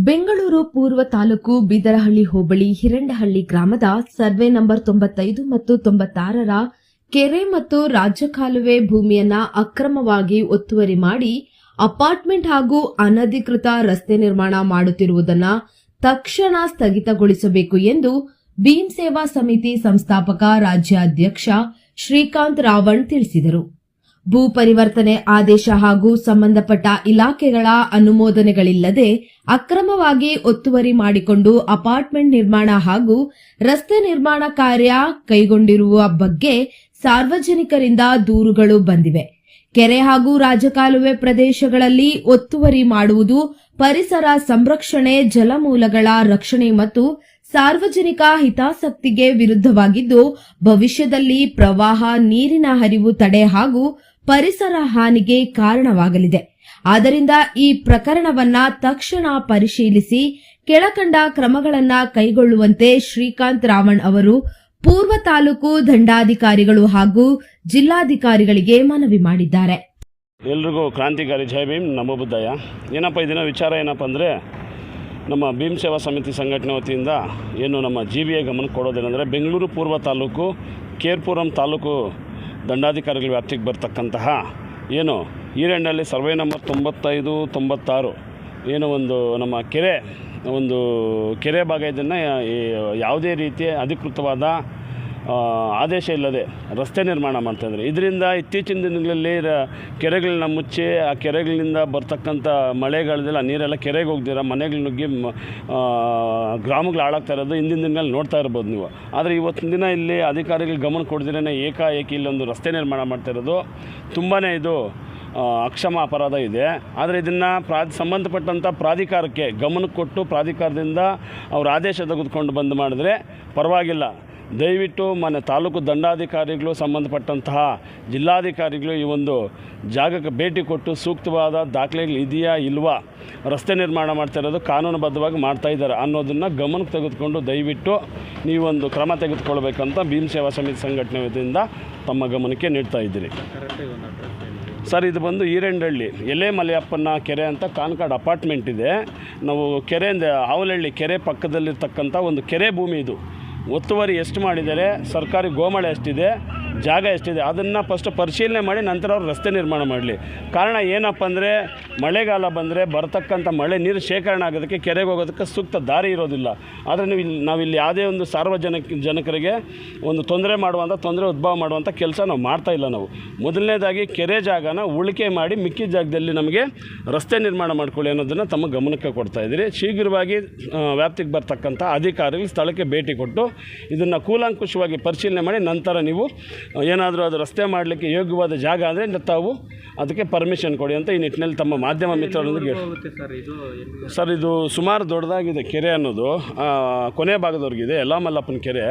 ಬೆಂಗಳೂರು ಪೂರ್ವ ತಾಲೂಕು ಬಿದರಹಳ್ಳಿ ಹೋಬಳಿ ಹಿರಂಡಹಳ್ಳಿ ಗ್ರಾಮದ survey number 95 ಮತ್ತು 96ರ ಕೆರೆ ಮತ್ತು ರಾಜ್ಯ ಕಾಲುವೆ ಭೂಮಿಯನ್ನ ಅಕ್ರಮವಾಗಿ ಒತ್ತುವರಿ ಮಾಡಿ ಅಪಾರ್ಟ್ಮೆಂಟ್ ಹಾಗೂ ಅನಧಿಕೃತ ರಸ್ತೆ ನಿರ್ಮಾಣ ಮಾಡುತ್ತಿರುವುದನ್ನು ತಕ್ಷಣ ಸ್ಥಗಿತಗೊಳಿಸಬೇಕು ಎಂದು ಭೀಮ್ ಸೇವಾ ಸಮಿತಿ ಸಂಸ್ಥಾಪಕ ರಾಜ್ಯಾಧ್ಯಕ್ಷ ಶ್ರೀಕಾಂತ್ ರಾವಣ್ ತಿಳಿಸಿದರು. ಭೂ ಪರಿವರ್ತನೆ ಆದೇಶ ಹಾಗೂ ಸಂಬಂಧಪಟ್ಟ ಇಲಾಖೆಗಳ ಅನುಮೋದನೆಗಳಿಲ್ಲದೆ ಅಕ್ರಮವಾಗಿ ಒತ್ತುವರಿ ಮಾಡಿಕೊಂಡು ಅಪಾರ್ಟ್ಮೆಂಟ್ ನಿರ್ಮಾಣ ಹಾಗೂ ರಸ್ತೆ ನಿರ್ಮಾಣ ಕಾರ್ಯ ಕೈಗೊಂಡಿರುವ ಬಗ್ಗೆ ಸಾರ್ವಜನಿಕರಿಂದ ದೂರುಗಳು ಬಂದಿವೆ. ಕೆರೆ ಹಾಗೂ ರಾಜಕಾಲುವೆ ಪ್ರದೇಶಗಳಲ್ಲಿ ಒತ್ತುವರಿ ಮಾಡುವುದು ಪರಿಸರ ಸಂರಕ್ಷಣೆ, ಜಲಮೂಲಗಳ ರಕ್ಷಣೆ ಮತ್ತು ಸಾರ್ವಜನಿಕ ಹಿತಾಸಕ್ತಿಗೆ ವಿರುದ್ಧವಾಗಿದ್ದು ಭವಿಷ್ಯದಲ್ಲಿ ಪ್ರವಾಹ, ನೀರಿನ ಹರಿವು ತಡೆ ಹಾಗೂ ಪರಿಸರ ಹಾನಿಗೆ ಕಾರಣವಾಗಲಿದೆ. ಆದ್ದರಿಂದ ಈ ಪ್ರಕರಣವನ್ನ ತಕ್ಷಣ ಪರಿಶೀಲಿಸಿ ಕೆಳಕಂಡ ಕ್ರಮಗಳನ್ನು ಕೈಗೊಳ್ಳುವಂತೆ ಶ್ರೀಕಾಂತ್ ರಾವಣ್ ಅವರು ಪೂರ್ವ ತಾಲೂಕು ದಂಡಾಧಿಕಾರಿಗಳು ಹಾಗೂ ಜಿಲ್ಲಾಧಿಕಾರಿಗಳಿಗೆ ಮನವಿ ಮಾಡಿದ್ದಾರೆ. ಎಲ್ರಿಗೂ ಕ್ರಾಂತಿಕಾರಿ ಜೈ ಭೀಮ್, ನಮೋ ಬುದ್ಧಯ್ಯ. ಏನಪ್ಪ ಇದನ್ನ ವಿಚಾರ ಏನಪ್ಪ ಅಂದರೆ, ನಮ್ಮ ಭೀಮ್ ಸೇವಾ ಸಮಿತಿ ಸಂಘಟನೆ ವತಿಯಿಂದ ಏನು ನಮ್ಮ GBA ಗಮನಕ್ಕೆ ಕೊಡೋದೇನೆಂದರೆ, ಬೆಂಗಳೂರು ಪೂರ್ವ ತಾಲೂಕು ಕೇರ್ಪುರಂ ತಾಲೂಕು ದಂಡಾಧಿಕಾರಿಗಳ ವ್ಯಾಪ್ತಿಗೆ ಬರ್ತಕ್ಕಂತಹ ಏನು ಹಿರಂಡಹಳ್ಳಿ ಸರ್ವೆ ನಂಬರ್ 95, 96 ಏನು ಒಂದು ನಮ್ಮ ಕೆರೆ ಭಾಗ, ಇದನ್ನು ಯಾವುದೇ ರೀತಿಯ ಅಧಿಕೃತವಾದ ಆದೇಶ ಇಲ್ಲದೆ ರಸ್ತೆ ನಿರ್ಮಾಣ ಮಾಡ್ತಾಯಿದ್ದಾರೆ. ಇದರಿಂದ ಇತ್ತೀಚಿನ ದಿನಗಳಲ್ಲಿ ಕೆರೆಗಳನ್ನ ಮುಚ್ಚಿ ಆ ಕೆರೆಗಳಿಂದ ಬರ್ತಕ್ಕಂಥ ಮಳೆಗಾಲದಲ್ಲಿ ಆ ನೀರೆಲ್ಲ ಕೆರೆಗೆ ಹೋಗ್ದಿರ ಮನೆಗಳು ನುಗ್ಗಿ ಗ್ರಾಮಗಳು ಹಾಳಾಗ್ತಾ ಇರೋದು ಹಿಂದಿನ ದಿನಗಳಲ್ಲಿ ನೋಡ್ತಾ ಇರ್ಬೋದು ನೀವು. ಆದರೆ ಇವತ್ತಿನ ದಿನ ಇಲ್ಲಿ ಅಧಿಕಾರಿಗಳು ಗಮನ ಕೊಡ್ದಿರೇ ಏಕಾಏಕಿ ಇಲ್ಲೊಂದು ರಸ್ತೆ ನಿರ್ಮಾಣ ಮಾಡ್ತಾ ಇರೋದು ತುಂಬಾ ಇದು ಅಕ್ಷಮ ಅಪರಾಧ ಇದೆ. ಆದರೆ ಇದನ್ನು ಸಂಬಂಧಪಟ್ಟಂಥ ಪ್ರಾಧಿಕಾರಕ್ಕೆ ಗಮನಕ್ಕೆ ಕೊಟ್ಟು ಪ್ರಾಧಿಕಾರದಿಂದ ಅವ್ರ ಆದೇಶ ತೆಗೆದುಕೊಂಡು ಬಂದು ಮಾಡಿದ್ರೆ ಪರವಾಗಿಲ್ಲ. ದಯವಿಟ್ಟು ತಾಲೂಕು ದಂಡಾಧಿಕಾರಿಗಳು, ಸಂಬಂಧಪಟ್ಟಂತಹ ಜಿಲ್ಲಾಧಿಕಾರಿಗಳು ಈ ಒಂದು ಜಾಗಕ್ಕೆ ಭೇಟಿ ಕೊಟ್ಟು ಸೂಕ್ತವಾದ ದಾಖಲೆಗಳು ಇದೆಯಾ ಇಲ್ವಾ, ರಸ್ತೆ ನಿರ್ಮಾಣ ಮಾಡ್ತಾ ಇರೋದು ಕಾನೂನುಬದ್ಧವಾಗಿ ಮಾಡ್ತಾ ಇದ್ದಾರೆ ಅನ್ನೋದನ್ನು ಗಮನಕ್ಕೆ ತೆಗೆದುಕೊಂಡು ದಯವಿಟ್ಟು ನೀವೊಂದು ಕ್ರಮ ತೆಗೆದುಕೊಳ್ಬೇಕಂತ ಭೀಮ್ ಸೇವಾ ಸಮಿತಿ ಸಂಘಟನೆ ವತಿಯಿಂದ ತಮ್ಮ ಗಮನಕ್ಕೆ ನೀಡ್ತಾ ಇದ್ದೀರಿ. ಸರ್, ಇದು ಬಂದು ಹಿರಂಡಹಳ್ಳಿ ಎಲೆ ಮಲೆಯಪ್ಪನ ಕೆರೆ ಅಂತ ಕಾನ್ಕಾಡ್ ಅಪಾರ್ಟ್ಮೆಂಟ್ ಇದೆ. ನಾವು ಕೆರೆಯಿಂದ ಆವಲಹಳ್ಳಿ ಕೆರೆ ಪಕ್ಕದಲ್ಲಿರ್ತಕ್ಕಂಥ ಒಂದು ಕೆರೆ ಭೂಮಿ. ಇದು ಒತ್ತುವರಿ ಎಷ್ಟು ಮಾಡಿದ್ದಾರೆ, ಸರ್ಕಾರಿ ಗೋಮಾಳ ಎಷ್ಟಿದೆ, ಜಾಗ ಎಷ್ಟಿದೆ, ಅದನ್ನು ಫಸ್ಟ್ ಪರಿಶೀಲನೆ ಮಾಡಿ ನಂತರ ಅವ್ರು ರಸ್ತೆ ನಿರ್ಮಾಣ ಮಾಡಲಿ. ಕಾರಣ ಏನಪ್ಪ ಅಂದರೆ, ಮಳೆಗಾಲ ಬಂದರೆ ಬರ್ತಕ್ಕಂಥ ಮಳೆ ನೀರು ಶೇಖರಣೆ ಆಗೋದಕ್ಕೆ ಕೆರೆಗೆ ಹೋಗೋದಕ್ಕೆ ಸೂಕ್ತ ದಾರಿ ಇರೋದಿಲ್ಲ. ಆದರೆ ನಾವಿಲ್ಲಿ ಯಾವುದೇ ಒಂದು ಜನಕರಿಗೆ ಒಂದು ತೊಂದರೆ ಉದ್ಭವ ಮಾಡುವಂಥ ಕೆಲಸ ನಾವು ಮಾಡ್ತಾಯಿಲ್ಲ. ನಾವು ಮೊದಲನೇದಾಗಿ ಕೆರೆ ಜಾಗನ ಉಳಿಕೆ ಮಾಡಿ ಮಿಕ್ಕಿದ ಜಾಗದಲ್ಲಿ ನಮಗೆ ರಸ್ತೆ ನಿರ್ಮಾಣ ಮಾಡ್ಕೊಳ್ಳಿ ಅನ್ನೋದನ್ನು ತಮ್ಮ ಗಮನಕ್ಕೆ ಕೊಡ್ತಾಯಿದ್ದೀರಿ. ಶೀಘ್ರವಾಗಿ ವ್ಯಾಪ್ತಿಗೆ ಬರ್ತಕ್ಕಂಥ ಅಧಿಕಾರಿಗಳು ಸ್ಥಳಕ್ಕೆ ಭೇಟಿ ಕೊಟ್ಟು ಇದನ್ನು ಕೂಲಂಕುಷವಾಗಿ ಪರಿಶೀಲನೆ ಮಾಡಿ ನಂತರ ನೀವು ಏನಾದರೂ ಅದು ರಸ್ತೆ ಮಾಡಲಿಕ್ಕೆ ಯೋಗ್ಯವಾದ ಜಾಗ ಅಂದರೆ ತಾವು ಅದಕ್ಕೆ ಪರ್ಮಿಷನ್ ಕೊಡಿ ಅಂತ ಈ ನಿಟ್ಟಿನಲ್ಲಿ ತಮ್ಮ ಮಾಧ್ಯಮ ಮಿತ್ರರೊಂದಿಗೆ. ಸರ್, ಇದು ಸುಮಾರು ದೊಡ್ಡದಾಗಿದೆ ಕೆರೆ ಅನ್ನೋದು, ಕೊನೆ ಭಾಗದವ್ರಿಗಿದೆ. ಯಲ್ಲಾ ಮಲ್ಲಪ್ಪನ ಕೆರೆ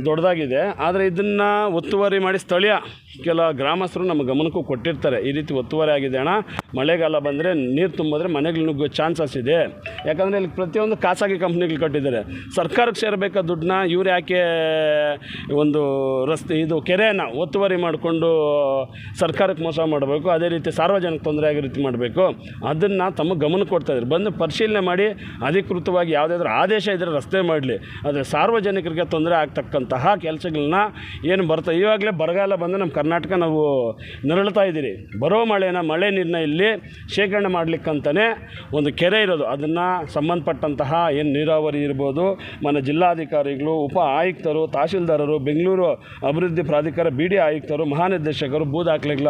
ದೊಡ್ಡದಾಗಿದೆ. ಆದರೆ ಇದನ್ನು ಒತ್ತುವರಿ ಮಾಡಿ ಸ್ಥಳೀಯ ಕೆಲ ಗ್ರಾಮಸ್ಥರು ನಮ್ಮ ಗಮನಕ್ಕೂ ಕೊಟ್ಟಿರ್ತಾರೆ. ಈ ರೀತಿ ಒತ್ತುವರಿ ಆಗಿದೆ ಅಣ್ಣ, ಮಳೆಗಾಲ ಬಂದರೆ ನೀರು ತುಂಬಿದ್ರೆ ಮನೆಗಳು ನುಗ್ಗೋ ಚಾನ್ಸಸ್ ಇದೆ. ಯಾಕಂದರೆ ಇಲ್ಲಿ ಪ್ರತಿಯೊಂದು ಖಾಸಗಿ ಕಂಪ್ನಿಗಳು ಕಟ್ಟಿದ್ದಾರೆ. ಸರ್ಕಾರಕ್ಕೆ ಸೇರಬೇಕಾದ ದುಡ್ಡನ್ನ ಇವ್ರು ಯಾಕೆ ಒಂದು ಇದು ಕೆರೆಯನ್ನು ಒತ್ತುವರಿ ಮಾಡಿಕೊಂಡು ಸರ್ಕಾರಕ್ಕೆ ಮೋಸ ಮಾಡಬೇಕು, ಅದೇ ರೀತಿ ಸಾರ್ವಜನಿಕ ತೊಂದರೆ ಆಗೋ ರೀತಿ ಮಾಡಬೇಕು. ಅದನ್ನು ತಮ್ಮ ಗಮನಕ್ಕೆ ಕೊಡ್ತಾಯಿದ್ರು. ಬಂದು ಪರಿಶೀಲನೆ ಮಾಡಿ ಅಧಿಕೃತವಾಗಿ ಯಾವುದಾದ್ರೂ ಆದೇಶ ಇದ್ದರೆ ರಸ್ತೆ ಮಾಡಲಿ. ಆದರೆ ಸಾರ್ವಜನಿಕರಿಗೆ ತೊಂದರೆ ಆಗ್ತಕ್ಕಂತಹ ಕೆಲಸಗಳನ್ನ ಏನು ಬರ್ತಾ, ಇವಾಗಲೇ ಬರಗಾಲ ಬಂದು ನಮ್ಮ ಕರ್ನಾಟಕ ನಾವು ನರಳ್ತಾ ಇದ್ದೀರಿ. ಬರೋ ಮಳೆ ನೀರನ್ನ ಇಲ್ಲಿ ಶೇಖರಣೆ ಮಾಡಲಿಕ್ಕಂತಲೇ ಒಂದು ಕೆರೆ ಇರೋದು. ಅದನ್ನು ಸಂಬಂಧಪಟ್ಟಂತಹ ಏನು ನೀರಾವರಿ ಇರ್ಬೋದು, ಜಿಲ್ಲಾಧಿಕಾರಿಗಳು, ಉಪ ಆಯುಕ್ತರು, ತಹಶೀಲ್ದಾರರು, ಬೆಂಗಳೂರು ಅಭಿವೃದ್ಧಿ ಪ್ರಾಧಿಕಾರ BD ಆಯುಕ್ತರು, ಮಹಾನಿರ್ದೇಶಕರು, ಭೂ ದಾಖಲೆಗಳ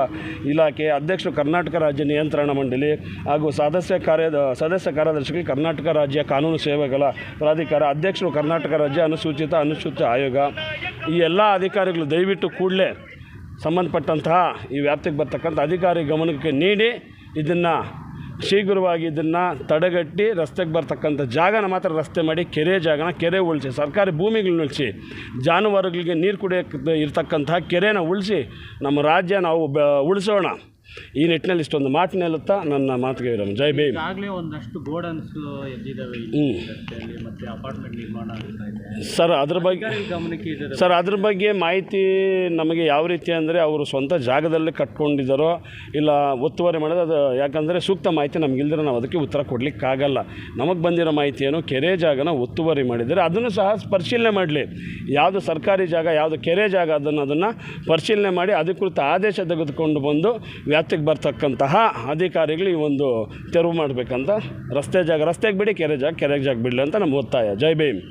ಇಲಾಖೆ ಅಧ್ಯಕ್ಷರು, ಕರ್ನಾಟಕ ರಾಜ್ಯ ನಿಯಂತ್ರಣ ಮಂಡಳಿ ಹಾಗೂ ಸದಸ್ಯ ಕಾರ್ಯದರ್ಶಿಗಳು, ಕರ್ನಾಟಕ ರಾಜ್ಯ ಕಾನೂನು ಸೇವೆಗಳ ಪ್ರಾಧಿಕಾರ ಅಧ್ಯಕ್ಷರು, ಕರ್ನಾಟಕ ರಾಜ್ಯ ಅನುಸೂಚಿತ ಆಯೋಗ, ಈ ಎಲ್ಲ ಅಧಿಕಾರಿಗಳು ದಯವಿಟ್ಟು ಕೂಡಲೇ ಸಂಬಂಧಪಟ್ಟಂತಹ ಈ ವ್ಯಾಪ್ತಿಗೆ ಬರ್ತಕ್ಕಂಥ ಅಧಿಕಾರಿ ಗಮನಕ್ಕೆ ನೀಡಿ ಇದನ್ನು ಶೀಘ್ರವಾಗಿ ಇದನ್ನು ತಡೆಗಟ್ಟಿ ರಸ್ತೆಗೆ ಬರ್ತಕ್ಕಂಥ ಜಾಗನ ಮಾತ್ರ ರಸ್ತೆ ಮಾಡಿ ಕೆರೆ ಉಳಿಸಿ, ಸರ್ಕಾರಿ ಭೂಮಿಗಳನ್ನ ಉಳಿಸಿ, ಜಾನುವಾರುಗಳಿಗೆ ನೀರು ಕುಡಿಯೋಕ್ಕೆ ಇರ್ತಕ್ಕಂತಹ ಕೆರೆನ ಉಳಿಸಿ ನಮ್ಮ ರಾಜ್ಯ ನಾವು ಉಳಿಸೋಣ. ಈ ನಿಟ್ಟಿನಲ್ಲಿ ಇಷ್ಟೊಂದು ಮಾತು ನಿಲ್ಲುತ್ತಾ ನನ್ನ ಮಾತಿಗೆ ವಿರಾಮ. ಜೈ ಭೀಮ್. ಈಗಾಗಲೇ ಒಂದಷ್ಟು ಗೋಡನ್ಸ್ ಎದ್ದಿದ್ದಾವೆ ಇಲ್ಲಿ ರಸ್ತೆಯಲ್ಲಿ, ಮತ್ತೆ ಅಪಾರ್ಟ್ಮೆಂಟ್ ನಿರ್ಮಾಣ ಆಗ್ತಾ ಇದೆ ಸರ್. ಅದ್ರ ಬಗ್ಗೆ ಗಮನಕ್ಕೆ ಇದೆ ಸರ್, ಅದ್ರ ಬಗ್ಗೆ ಮಾಹಿತಿ ನಮಗೆ ಯಾವ ರೀತಿ ಅಂದರೆ ಅವರು ಸ್ವಂತ ಜಾಗದಲ್ಲಿ ಕಟ್ಕೊಂಡಿದ್ದಾರೋ ಇಲ್ಲ ಒತ್ತುವರಿ ಮಾಡೋದು, ಅದು ಯಾಕಂದರೆ ಸೂಕ್ತ ಮಾಹಿತಿ ನಮಗಿಲ್ದಿರೋ ನಾವು ಅದಕ್ಕೆ ಉತ್ತರ ಕೊಡಲಿಕ್ಕಾಗಲ್ಲ. ನಮಗೆ ಬಂದಿರೋ ಮಾಹಿತಿ ಏನು, ಕೆರೆ ಜಾಗನ ಒತ್ತುವರಿ ಮಾಡಿದರೆ ಅದನ್ನು ಸಹ ಪರಿಶೀಲನೆ ಮಾಡಲಿ. ಯಾವುದು ಸರ್ಕಾರಿ ಜಾಗ, ಯಾವುದು ಕೆರೆ ಜಾಗ ಅದನ್ನು ಪರಿಶೀಲನೆ ಮಾಡಿ ಅಧಿಕೃತ ಆದೇಶ ತೆಗೆದುಕೊಂಡು ಬಂದು ವ್ಯಾಪ್ತಿಗೆ ಬರ್ತಕ್ಕಂತಹ ಅಧಿಕಾರಿಗಳು ಈ ಒಂದು ತೆರವು ಮಾಡಬೇಕಂತ. ರಸ್ತೆಗೆ ಬಿಡಿ, ಕೆರೆ ಜಾಗ ಬಿಡಲಿ ಅಂತ ನಮ್ಮ ಒತ್ತಾಯ. ಜೈ ಭೀಮ್.